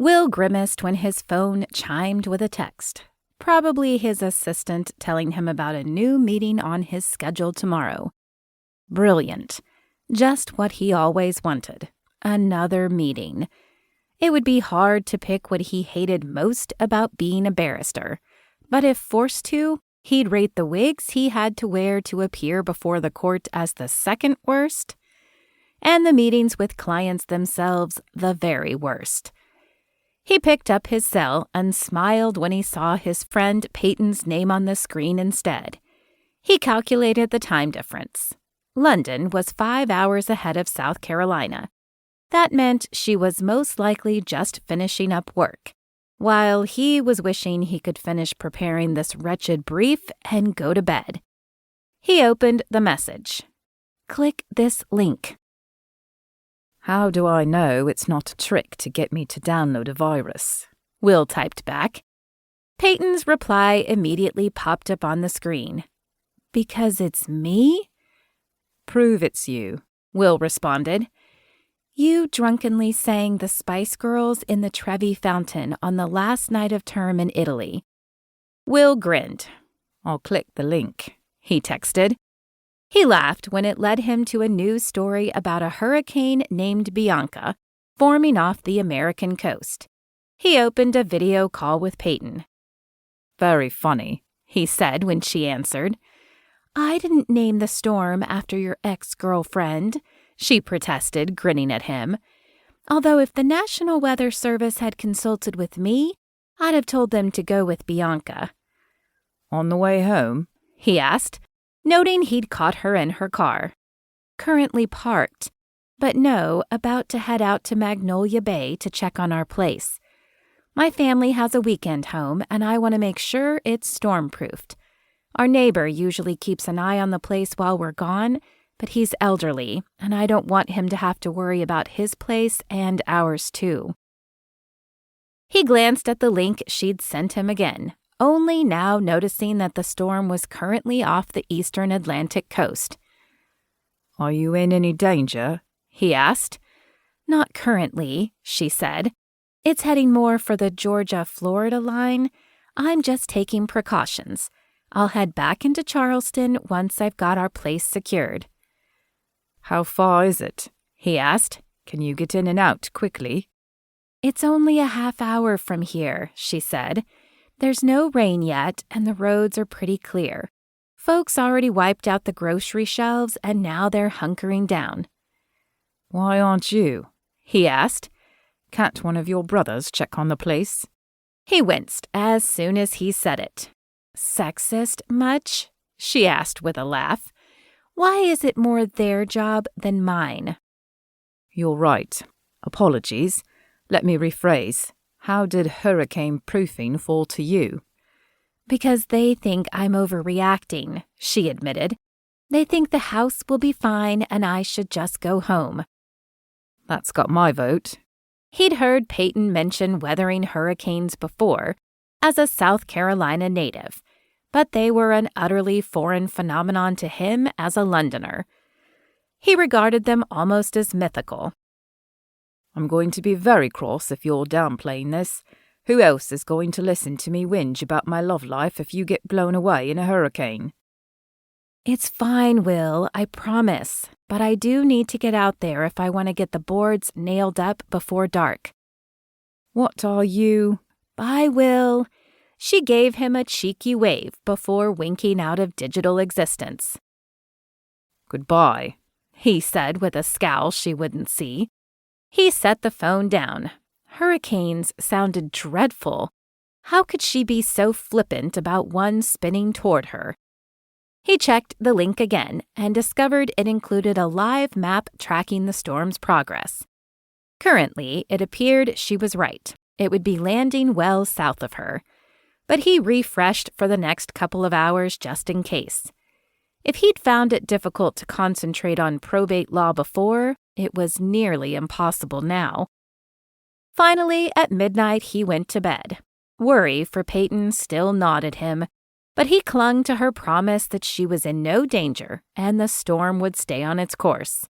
Will grimaced when his phone chimed with a text. Probably his assistant telling him about a new meeting on his schedule tomorrow. Brilliant. Just what he always wanted. Another meeting. It would be hard to pick what he hated most about being a barrister. But if forced to, he'd rate the wigs he had to wear to appear before the court as the second worst, and the meetings with clients themselves the very worst. He picked up his cell and smiled when he saw his friend Peyton's name on the screen instead. He calculated the time difference. London was 5 hours ahead of South Carolina. That meant she was most likely just finishing up work, while he was wishing he could finish preparing this wretched brief and go to bed. He opened the message. Click this link. How do I know it's not a trick to get me to download a virus? Will typed back. Peyton's reply immediately popped up on the screen. Because it's me? Prove it's you, Will responded. You drunkenly sang the Spice Girls in the Trevi Fountain on the last night of term in Italy. Will grinned. I'll click the link, he texted. He laughed when it led him to a news story about a hurricane named Bianca forming off the American coast. He opened a video call with Peyton. Very funny, he said when she answered. I didn't name the storm after your ex-girlfriend, she protested, grinning at him. Although if the National Weather Service had consulted with me, I'd have told them to go with Bianca. On the way home? He asked, noting he'd caught her in her car. Currently parked, but no, about to head out to Magnolia Bay to check on our place. My family has a weekend home, and I want to make sure it's storm-proofed. Our neighbor usually keeps an eye on the place while we're gone, but he's elderly, and I don't want him to have to worry about his place and ours too. He glanced at the link she'd sent him again, only now noticing that the storm was currently off the eastern Atlantic coast. Are you in any danger? He asked. Not currently, she said. It's heading more for the Georgia-Florida line. I'm just taking precautions. I'll head back into Charleston once I've got our place secured. How far is it? He asked. Can you get in and out quickly? It's only a half hour from here, she said. There's no rain yet, and the roads are pretty clear. Folks already wiped out the grocery shelves, and now they're hunkering down. Why aren't you? He asked. Can't one of your brothers check on the place? He winced as soon as he said it. Sexist much? She asked with a laugh. Why is it more their job than mine? You're right. Apologies. Let me rephrase. How did hurricane proofing fall to you? Because they think I'm overreacting, she admitted. They think the house will be fine and I should just go home. That's got my vote. He'd heard Peyton mention weathering hurricanes before, as a South Carolina native, but they were an utterly foreign phenomenon to him as a Londoner. He regarded them almost as mythical. I'm going to be very cross if you're downplaying this. Who else is going to listen to me whinge about my love life if you get blown away in a hurricane? It's fine, Will, I promise, but I do need to get out there if I want to get the boards nailed up before dark. What are you? Bye, Will. She gave him a cheeky wave before winking out of digital existence. Goodbye, he said with a scowl she wouldn't see. He set the phone down. Hurricanes sounded dreadful. How could she be so flippant about one spinning toward her? He checked the link again and discovered it included a live map tracking the storm's progress. Currently, it appeared she was right. It would be landing well south of her. But he refreshed for the next couple of hours just in case. If he'd found it difficult to concentrate on probate law before, it was nearly impossible now. Finally, at midnight, he went to bed. Worry for Peyton still gnawed at him, but he clung to her promise that she was in no danger and the storm would stay on its course.